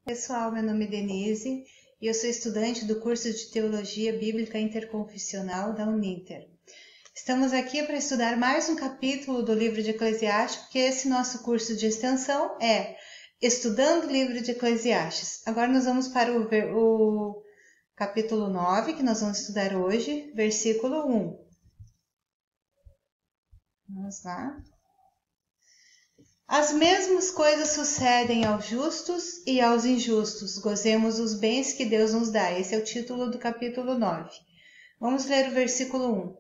Pessoal, meu nome é Denise e eu sou estudante do curso de Teologia Bíblica Interconfessional da Uninter. Estamos aqui para estudar mais um capítulo do livro de Eclesiastes, porque esse nosso curso de extensão é Estudando o livro de Eclesiastes. Agora nós vamos para o capítulo 9, que nós vamos estudar hoje, versículo 1. Vamos lá. As mesmas coisas sucedem aos justos e aos injustos. Gozemos os bens que Deus nos dá. Esse é o título do capítulo 9. Vamos ler o versículo 1.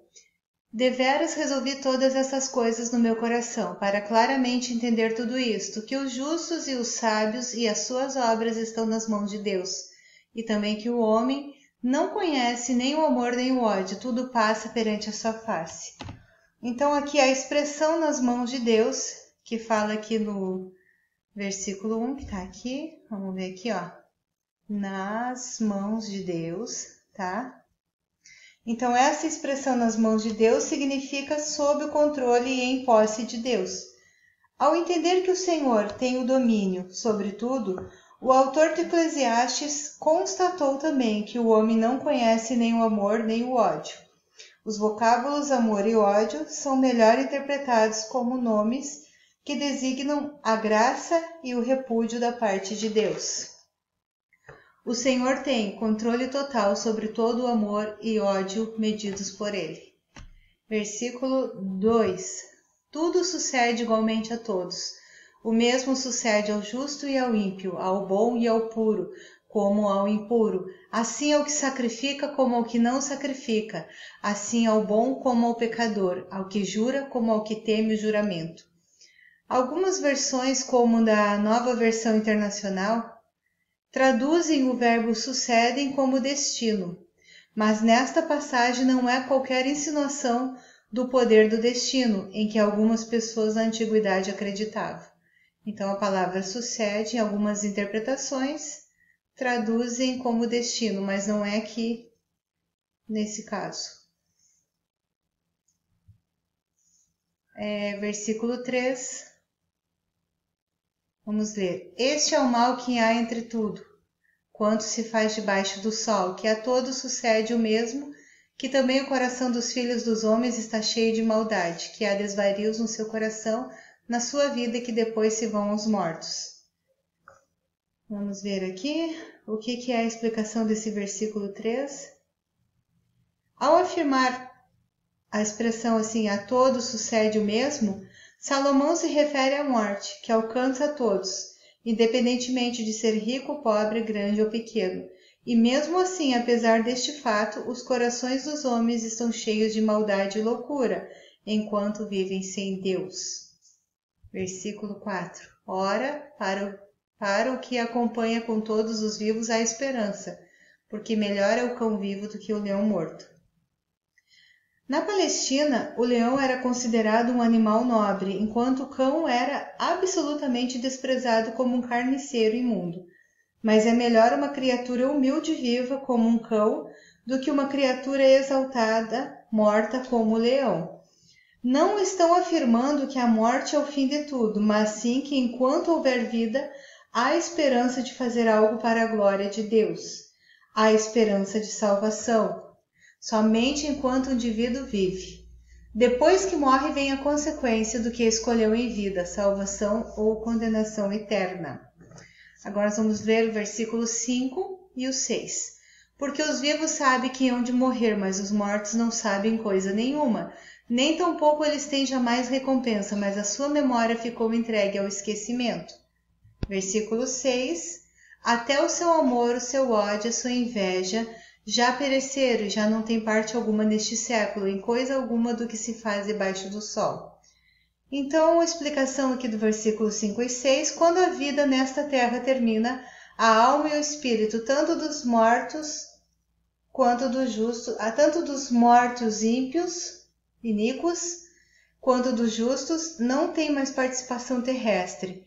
Deveras resolvi todas essas coisas no meu coração, para claramente entender tudo isto, que os justos e os sábios e as suas obras estão nas mãos de Deus, e também que o homem não conhece nem o amor nem o ódio, tudo passa perante a sua face. Então aqui a expressão nas mãos de Deus, que fala aqui no versículo 1, que está aqui, vamos ver aqui, ó, nas mãos de Deus, tá? Então, essa expressão nas mãos de Deus significa sob o controle e em posse de Deus. Ao entender que o Senhor tem o domínio sobre tudo, o autor de Eclesiastes constatou também que o homem não conhece nem o amor nem o ódio. Os vocábulos amor e ódio são melhor interpretados como nomes que designam a graça e o repúdio da parte de Deus. O Senhor tem controle total sobre todo o amor e ódio medidos por Ele. Versículo 2. Tudo sucede igualmente a todos. O mesmo sucede ao justo e ao ímpio, ao bom e ao puro, como ao impuro. Assim ao que sacrifica como ao que não sacrifica. Assim ao bom como ao pecador, ao que jura como ao que teme o juramento. Algumas versões, como da Nova Versão Internacional, traduzem o verbo sucedem como destino, mas nesta passagem não é qualquer insinuação do poder do destino, em que algumas pessoas na antiguidade acreditavam. Então a palavra sucede, em algumas interpretações, traduzem como destino, mas não é aqui nesse caso. Versículo 3. Vamos ler. Este é o mal que há entre tudo, quanto se faz debaixo do sol, que a todos sucede o mesmo, que também o coração dos filhos dos homens está cheio de maldade, que há desvarios no seu coração, na sua vida, e que depois se vão aos mortos. Vamos ver aqui o que é a explicação desse versículo 3. Ao afirmar a expressão assim, a todos sucede o mesmo, Salomão se refere à morte, que alcança a todos, independentemente de ser rico, pobre, grande ou pequeno. E mesmo assim, apesar deste fato, os corações dos homens estão cheios de maldade e loucura, enquanto vivem sem Deus. Versículo 4. Ora, para o que acompanha com todos os vivos há esperança, porque melhor é o cão vivo do que o leão morto. Na Palestina, o leão era considerado um animal nobre, enquanto o cão era absolutamente desprezado como um carniceiro imundo. Mas é melhor uma criatura humilde e viva como um cão do que uma criatura exaltada, morta como o leão. Não estão afirmando que a morte é o fim de tudo, mas sim que enquanto houver vida, há esperança de fazer algo para a glória de Deus. Há esperança de salvação. Somente enquanto o indivíduo vive. Depois que morre vem a consequência do que escolheu em vida, salvação ou condenação eterna. Agora vamos ler o versículo 5 e o 6. Porque os vivos sabem que hão de morrer, mas os mortos não sabem coisa nenhuma. Nem tampouco eles têm jamais recompensa, mas a sua memória ficou entregue ao esquecimento. Versículo 6. Até o seu amor, o seu ódio, a sua inveja já pereceram e já não tem parte alguma neste século, em coisa alguma do que se faz debaixo do sol. Então, a explicação aqui do versículo 5 e 6, quando a vida nesta terra termina, a alma e o espírito, tanto dos mortos quanto dos justos, tanto dos mortos ímpios, iníquos, quanto dos justos, não tem mais participação terrestre.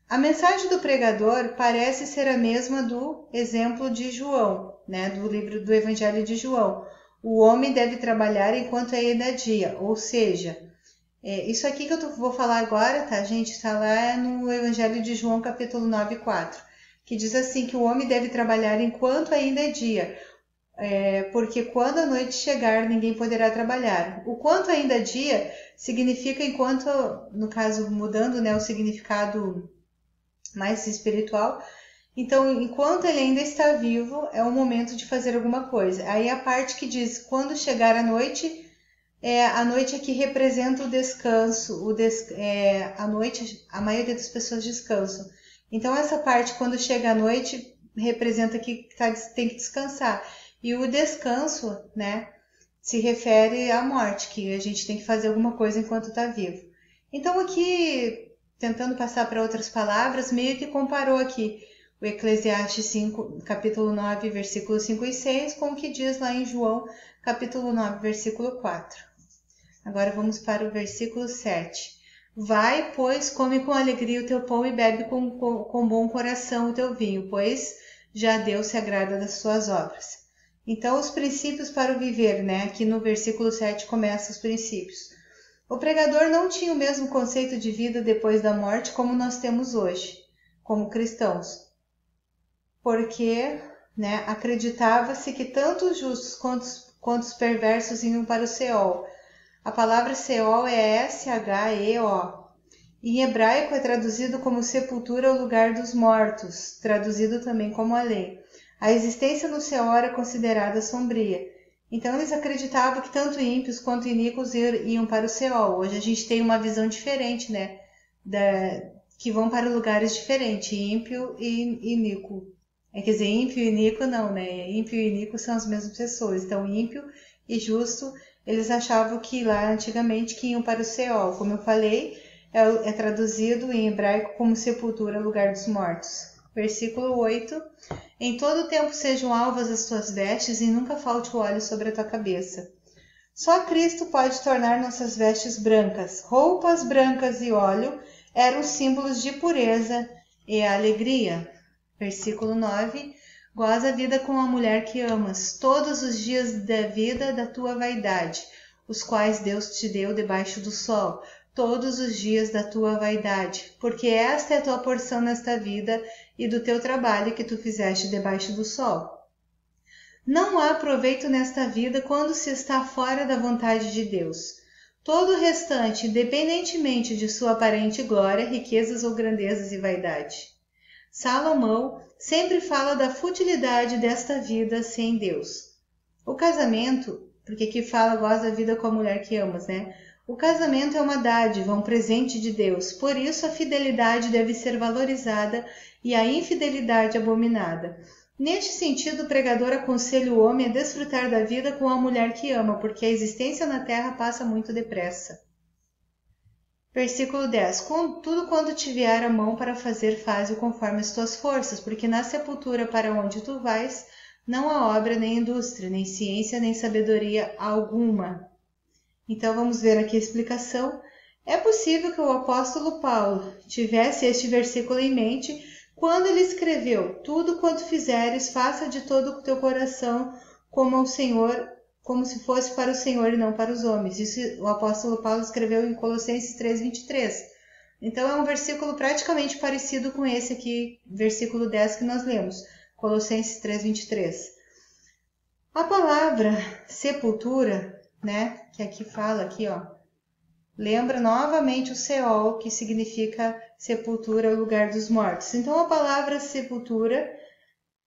A mensagem do pregador parece ser a mesma do exemplo de João, do livro do Evangelho de João. O homem deve trabalhar enquanto ainda é dia, ou seja, isso aqui que eu vou falar agora, tá, gente? Está lá no Evangelho de João, capítulo 9, 4, que diz assim que o homem deve trabalhar enquanto ainda é dia, porque quando a noite chegar ninguém poderá trabalhar. O quanto ainda é dia significa enquanto, no caso mudando, né, o significado mais espiritual. Então, enquanto ele ainda está vivo, é o momento de fazer alguma coisa. Aí a parte que diz quando chegar a noite aqui representa o descanso, a noite a maioria das pessoas descansam. Então essa parte quando chega a noite representa que tem que descansar. E o descanso, né, se refere à morte, que a gente tem que fazer alguma coisa enquanto está vivo. Então aqui, tentando passar para outras palavras, meio que comparou aqui o Eclesiastes 5, capítulo 9, versículos 5 e 6, com o que diz lá em João, capítulo 9, versículo 4. Agora vamos para o versículo 7. Vai, pois, come com alegria o teu pão e bebe com bom coração o teu vinho, pois já Deus se agrada das suas obras. Então, os princípios para o viver, né? Aqui no versículo 7 começa os princípios. O pregador não tinha o mesmo conceito de vida depois da morte como nós temos hoje, como cristãos. Porque, né, acreditava-se que tanto os justos quanto os perversos iam para o Seol. A palavra Seol é S-H-E-O. Em hebraico é traduzido como sepultura ou lugar dos mortos, traduzido também como além. A existência no Seol era considerada sombria. Então eles acreditavam que tanto ímpios quanto iníquos iam para o Seol. Hoje a gente tem uma visão diferente, né? Que vão para lugares diferentes, ímpio e iníquo. Quer dizer, ímpio e iníquo não, né? Ímpio e iníquo são as mesmas pessoas. Então ímpio e justo, eles achavam que lá antigamente que iam para o Seol. Como eu falei, é traduzido em hebraico como sepultura, lugar dos mortos. Versículo 8. Em todo tempo sejam alvas as tuas vestes e nunca falte o óleo sobre a tua cabeça. Só Cristo pode tornar nossas vestes brancas. Roupas brancas e óleo eram símbolos de pureza e alegria. Versículo 9. Goza a vida com a mulher que amas, todos os dias da vida da tua vaidade, os quais Deus te deu debaixo do sol, todos os dias da tua vaidade, porque esta é a tua porção nesta vida e do teu trabalho que tu fizeste debaixo do sol. Não há proveito nesta vida quando se está fora da vontade de Deus. Todo o restante, independentemente de sua aparente glória, riquezas ou grandezas e vaidade. Salomão sempre fala da futilidade desta vida sem Deus. O casamento, porque aqui fala goza a vida com a mulher que amas, né? O casamento é uma dádiva, um presente de Deus, por isso a fidelidade deve ser valorizada e a infidelidade abominada. Neste sentido, o pregador aconselha o homem a desfrutar da vida com a mulher que ama, porque a existência na terra passa muito depressa. Versículo 10. Contudo, quando te vier a mão para fazer, faze-o conforme as tuas forças, porque na sepultura para onde tu vais, não há obra, nem indústria, nem ciência, nem sabedoria alguma. Então vamos ver aqui a explicação. É possível que o apóstolo Paulo tivesse este versículo em mente quando ele escreveu: tudo quanto fizeres, faça de todo o teu coração como ao Senhor, como se fosse para o Senhor e não para os homens. Isso o apóstolo Paulo escreveu em Colossenses 3:23. Então é um versículo praticamente parecido com esse aqui, versículo 10 que nós lemos, Colossenses 3:23. A palavra sepultura, né, que aqui fala aqui, ó, lembra novamente o Seol, que significa sepultura, o lugar dos mortos. Então a palavra sepultura,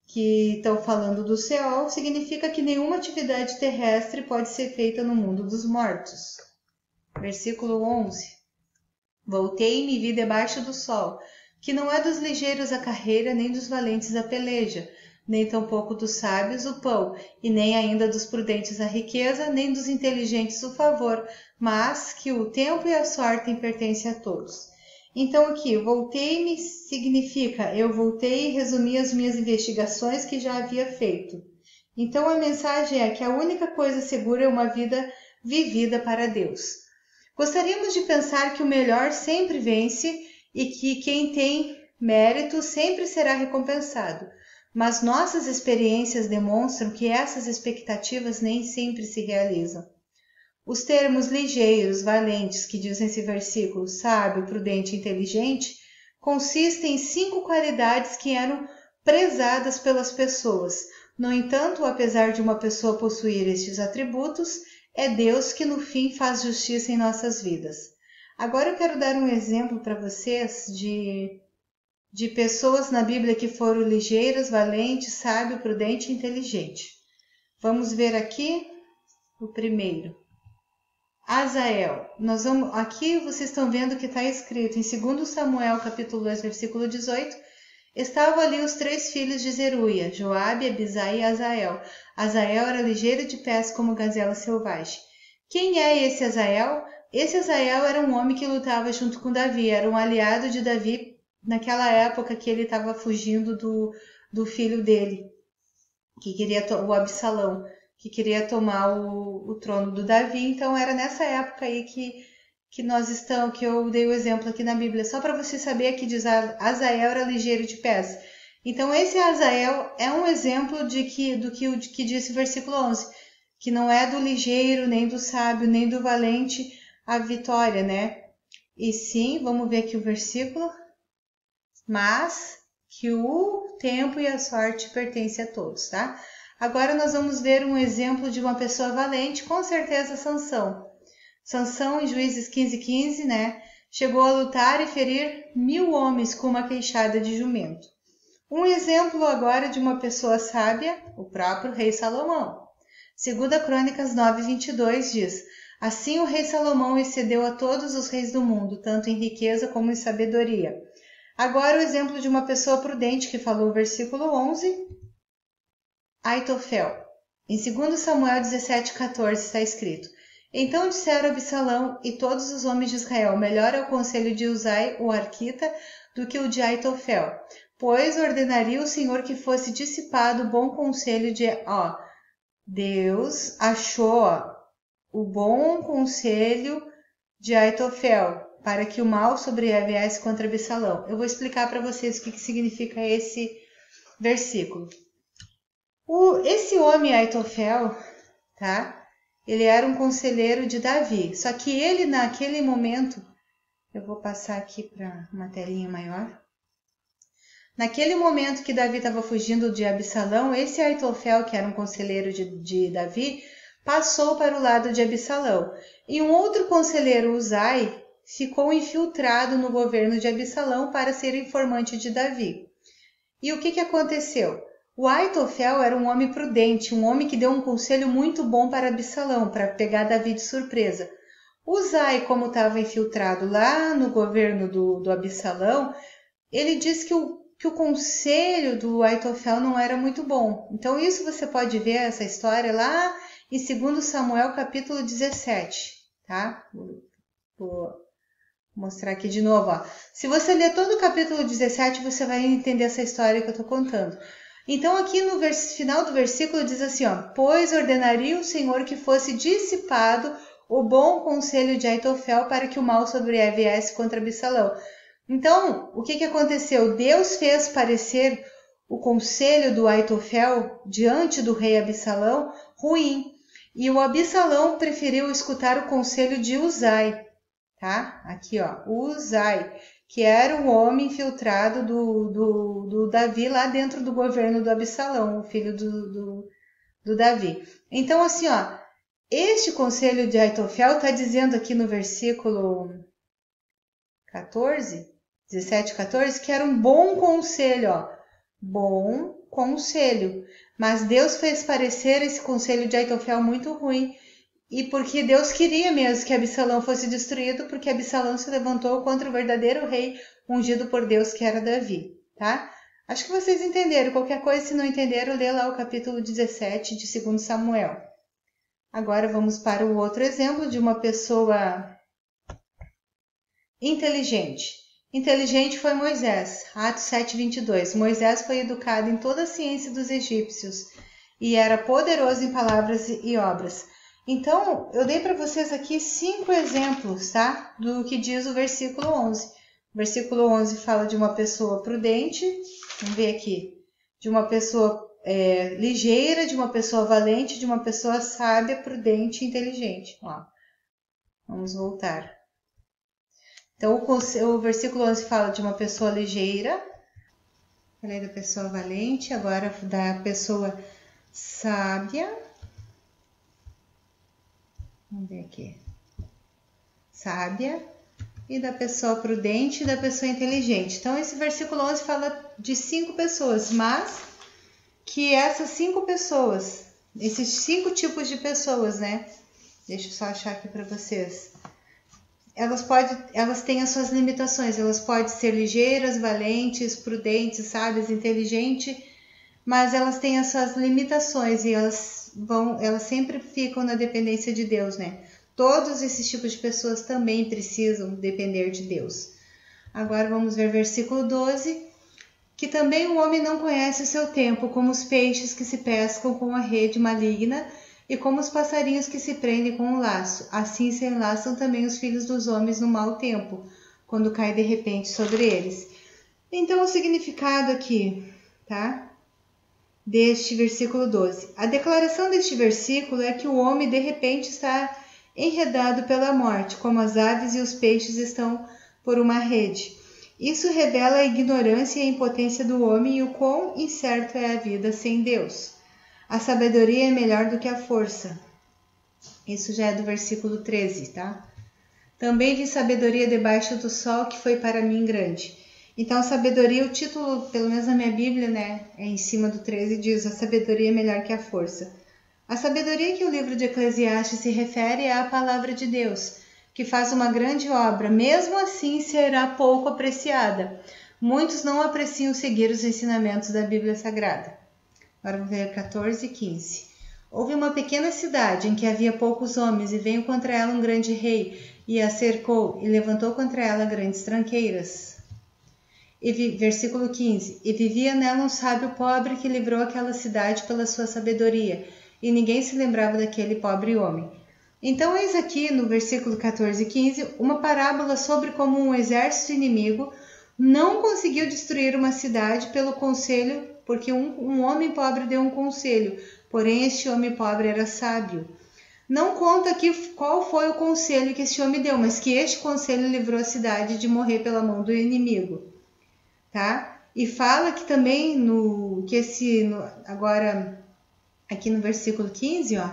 que estão falando do Seol, significa que nenhuma atividade terrestre pode ser feita no mundo dos mortos. Versículo 11. Voltei-me e vi debaixo do sol, que não é dos ligeiros a carreira, nem dos valentes a peleja, nem tampouco dos sábios o pão, e nem ainda dos prudentes a riqueza, nem dos inteligentes o favor, mas que o tempo e a sorte pertencem a todos. Então aqui, voltei-me significa eu voltei e resumi as minhas investigações que já havia feito. Então a mensagem é que a única coisa segura é uma vida vivida para Deus. Gostaríamos de pensar que o melhor sempre vence e que quem tem mérito sempre será recompensado. Mas nossas experiências demonstram que essas expectativas nem sempre se realizam. Os termos ligeiros, valentes, que diz nesse versículo, sábio, prudente e inteligente, consistem em 5 qualidades que eram prezadas pelas pessoas. No entanto, apesar de uma pessoa possuir estes atributos, é Deus que no fim faz justiça em nossas vidas. Agora eu quero dar um exemplo para vocês de pessoas na Bíblia que foram ligeiras, valentes, sábio, prudente e inteligente. Vamos ver aqui o primeiro. Azael. Aqui vocês estão vendo que está escrito em 2 Samuel capítulo 2, versículo 18, estavam ali os 3 filhos de Zeruia, Joabe, Abisai e Azael. Azael era ligeiro de pés como gazela selvagem. Quem é esse Azael? Esse Azael era um homem que lutava junto com Davi, era um aliado de Davi naquela época que ele estava fugindo do filho dele, que queria o Absalão, que queria tomar o trono do Davi. Então era nessa época aí que nós estamos, que eu dei o exemplo aqui na Bíblia, só para você saber que diz Azael era ligeiro de pés. Então esse Azael é um exemplo do que diz o versículo 11, que não é do ligeiro, nem do sábio, nem do valente a vitória, né? E sim, vamos ver aqui o versículo, mas que o tempo e a sorte pertencem a todos, tá? Agora nós vamos ver um exemplo de uma pessoa valente, com certeza Sansão. Sansão, em Juízes 15:15, né? Chegou a lutar e ferir 1000 homens com uma queixada de jumento. Um exemplo agora de uma pessoa sábia, o próprio rei Salomão. 2 Crônicas 9:22 diz: assim o rei Salomão excedeu a todos os reis do mundo, tanto em riqueza como em sabedoria. Agora o exemplo de uma pessoa prudente que falou o versículo 11, Aitofel. Em 2 Samuel 17:14 está escrito: então disseram Absalão e todos os homens de Israel: melhor é o conselho de Uzai, o arquita, do que o de Aitofel, pois ordenaria o Senhor que fosse dissipado o bom conselho de... Deus achou o bom conselho de Aitofel, para que o mal sobreviesse contra Absalão. Eu vou explicar para vocês o que significa esse versículo. Esse homem Aitofel, tá? Ele era um conselheiro de Davi, só que ele naquele momento, eu vou passar aqui para uma telinha maior. Naquele momento que Davi estava fugindo de Absalão, esse Aitofel, que era um conselheiro de Davi, passou para o lado de Absalão. E um outro conselheiro, Uzai, ficou infiltrado no governo de Absalão para ser informante de Davi. E o que aconteceu? O Aitofel era um homem prudente, um homem que deu um conselho muito bom para Absalão, para pegar Davi de surpresa. Uzai, como estava infiltrado lá no governo do Absalão, ele disse que o conselho do Aitofel não era muito bom. Então isso você pode ver essa história lá em 2 Samuel capítulo 17, tá? Vou mostrar aqui de novo, ó. Se você ler todo o capítulo 17, você vai entender essa história que eu estou contando. Então aqui no final do versículo diz assim, ó: pois ordenaria o Senhor que fosse dissipado o bom conselho de Aitofel para que o mal sobreviesse contra Absalão. Então, o que aconteceu? Deus fez parecer o conselho do Aitofel diante do rei Absalão ruim, e o Absalão preferiu escutar o conselho de Uzai, tá? Aqui, ó, Uzai, que era o homem infiltrado do Davi lá dentro do governo do Absalão, o filho do Davi. Então, assim, ó, este conselho de Aitofel está dizendo aqui no versículo 17, 14, que era um bom conselho, ó, bom conselho. Mas Deus fez parecer esse conselho de Aitofel muito ruim, e porque Deus queria mesmo que Absalão fosse destruído, porque Absalão se levantou contra o verdadeiro rei ungido por Deus, que era Davi, tá? Acho que vocês entenderam. Qualquer coisa, se não entenderam, lê lá o capítulo 17 de 2 Samuel. Agora vamos para o outro exemplo de uma pessoa inteligente. Inteligente foi Moisés, Atos 7:22. Moisés foi educado em toda a ciência dos egípcios e era poderoso em palavras e obras. Então, eu dei para vocês aqui 5 exemplos, tá? Do que diz o versículo 11. O versículo 11 fala de uma pessoa prudente, vamos ver aqui, de uma pessoa ligeira, de uma pessoa valente, de uma pessoa sábia, prudente e inteligente. Ó, vamos voltar. Então, o versículo 11 fala de uma pessoa ligeira, Falei da pessoa valente, agora da pessoa sábia. Vamos ver aqui. Sábia. E da pessoa prudente e da pessoa inteligente. Então, esse versículo 11 fala de 5 pessoas, mas que essas 5 pessoas, esses 5 tipos de pessoas, né? Deixa eu só achar aqui para vocês. Elas têm as suas limitações, elas podem ser ligeiras, valentes, prudentes, sábias, inteligentes, mas elas têm as suas limitações e elas sempre ficam na dependência de Deus, né? Todos esses tipos de pessoas também precisam depender de Deus. Agora vamos ver versículo 12, que também o homem não conhece o seu tempo, como os peixes que se pescam com a rede maligna e como os passarinhos que se prendem com o laço. Assim se enlaçam também os filhos dos homens no mau tempo, quando cai de repente sobre eles. Então o significado aqui, tá? Deste versículo 12. A declaração deste versículo é que o homem de repente está enredado pela morte, como as aves e os peixes estão por uma rede. Isso revela a ignorância e a impotência do homem e o quão incerto é a vida sem Deus. A sabedoria é melhor do que a força. Isso já é do versículo 13, tá? Também vi sabedoria debaixo do sol, que foi para mim grande. Então, sabedoria, o título, pelo menos na minha Bíblia, né, é em cima do 13, diz: a sabedoria é melhor que a força. A sabedoria que o livro de Eclesiastes se refere é a palavra de Deus, que faz uma grande obra, mesmo assim será pouco apreciada. Muitos não apreciam seguir os ensinamentos da Bíblia Sagrada. Agora vamos ver 14 e 15. Houve uma pequena cidade em que havia poucos homens, e veio contra ela um grande rei, e a cercou, e levantou contra ela grandes tranqueiras. Versículo 15. E vivia nela um sábio pobre que livrou aquela cidade pela sua sabedoria, e ninguém se lembrava daquele pobre homem. Então, eis aqui no versículo 14 e 15 uma parábola sobre como um exército inimigo não conseguiu destruir uma cidade pelo conselho, porque um homem pobre deu um conselho, porém este homem pobre era sábio. Não conta aqui qual foi o conselho que este homem deu, mas que este conselho livrou a cidade de morrer pela mão do inimigo, tá? E fala que também agora aqui no versículo 15, ó.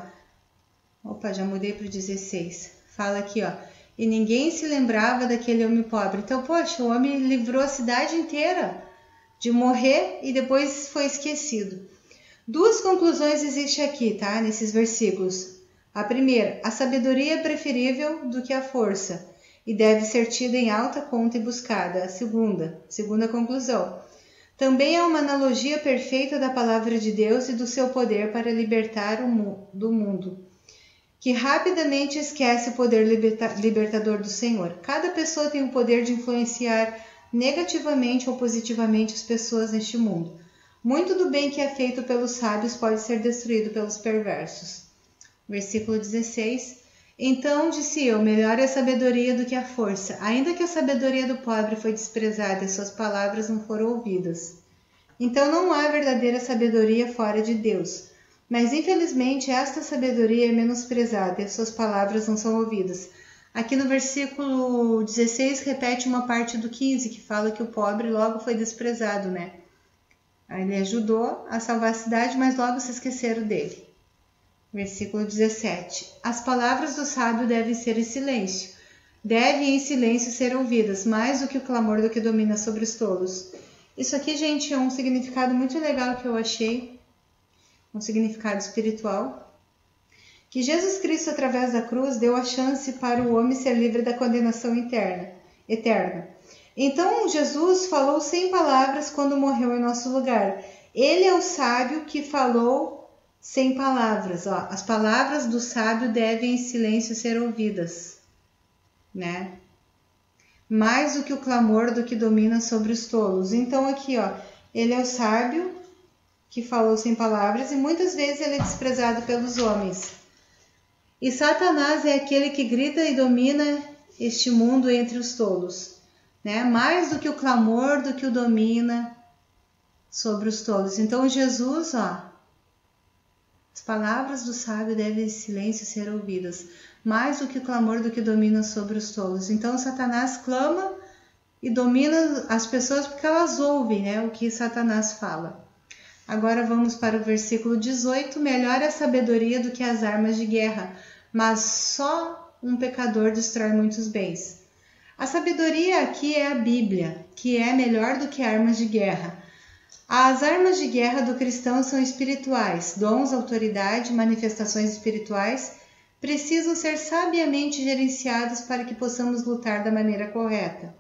Opa, já mudei para o 16. Fala aqui, ó. E ninguém se lembrava daquele homem pobre. Então, poxa, o homem livrou a cidade inteira de morrer e depois foi esquecido. 2 conclusões existem aqui, tá? Nesses versículos. A primeira, a sabedoria é preferível do que a força e deve ser tida em alta conta e buscada. A segunda conclusão. Também é uma analogia perfeita da palavra de Deus e do seu poder para libertar do mundo, que rapidamente esquece o poder libertador do Senhor. Cada pessoa tem o poder de influenciar negativamente ou positivamente as pessoas neste mundo. Muito do bem que é feito pelos sábios pode ser destruído pelos perversos. Versículo 16. Então disse eu, melhor é a sabedoria do que a força, ainda que a sabedoria do pobre foi desprezada e suas palavras não foram ouvidas. Então não há verdadeira sabedoria fora de Deus, mas infelizmente esta sabedoria é menosprezada e as suas palavras não são ouvidas. Aqui no versículo 16 repete uma parte do 15, que fala que o pobre logo foi desprezado, né? Ele ajudou a salvar a cidade, mas logo se esqueceram dele. Versículo 17. As palavras do sábio devem ser em silêncio. Devem em silêncio ser ouvidas, mais do que o clamor do que domina sobre os tolos. Isso aqui, gente, é um significado muito legal que eu achei. Um significado espiritual. Que Jesus Cristo, através da cruz, deu a chance para o homem ser livre da condenação eterna. Então, Jesus falou sem palavras quando morreu em nosso lugar. Ele é o sábio que falou sem palavras. Ó, as palavras do sábio devem em silêncio ser ouvidas, né? Mais do que o clamor do que domina sobre os tolos. Então aqui, ó, ele é o sábio que falou sem palavras e muitas vezes ele é desprezado pelos homens. E Satanás é aquele que grita e domina este mundo entre os tolos, né? Mais do que o clamor, do que o domina sobre os tolos. Então Jesus, ó, as palavras do sábio devem em silêncio ser ouvidas, mais do que o clamor do que domina sobre os tolos. Então Satanás clama e domina as pessoas porque elas ouvem, né, o que Satanás fala. Agora vamos para o versículo 18. Melhor é a sabedoria do que as armas de guerra, mas só um pecador destrói muitos bens. A sabedoria aqui é a Bíblia, que é melhor do que armas de guerra. As armas de guerra do cristão são espirituais, dons, autoridade, manifestações espirituais, precisam ser sabiamente gerenciadas para que possamos lutar da maneira correta.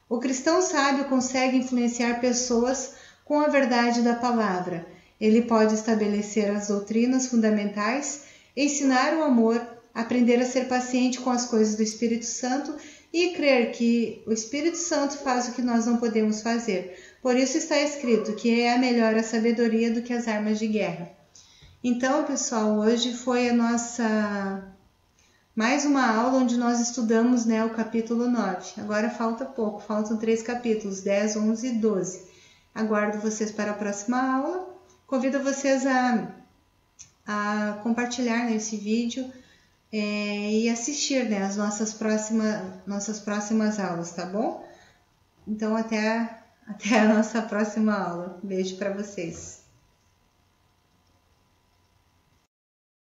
O cristão sábio consegue influenciar pessoas com a verdade da palavra. Ele pode estabelecer as doutrinas fundamentais, ensinar o amor, aprender a ser paciente com as coisas do Espírito Santo e crer que o Espírito Santo faz o que nós não podemos fazer. Por isso está escrito que é melhor a sabedoria do que as armas de guerra. Então, pessoal, hoje foi a nossa mais uma aula onde nós estudamos, né, o capítulo 9. Agora falta pouco, faltam 3 capítulos, 10, 11 e 12. Aguardo vocês para a próxima aula. Convido vocês a compartilhar, né, esse vídeo e assistir, né, as nossas próximas aulas, tá bom? Então, até a nossa próxima aula. Beijo para vocês.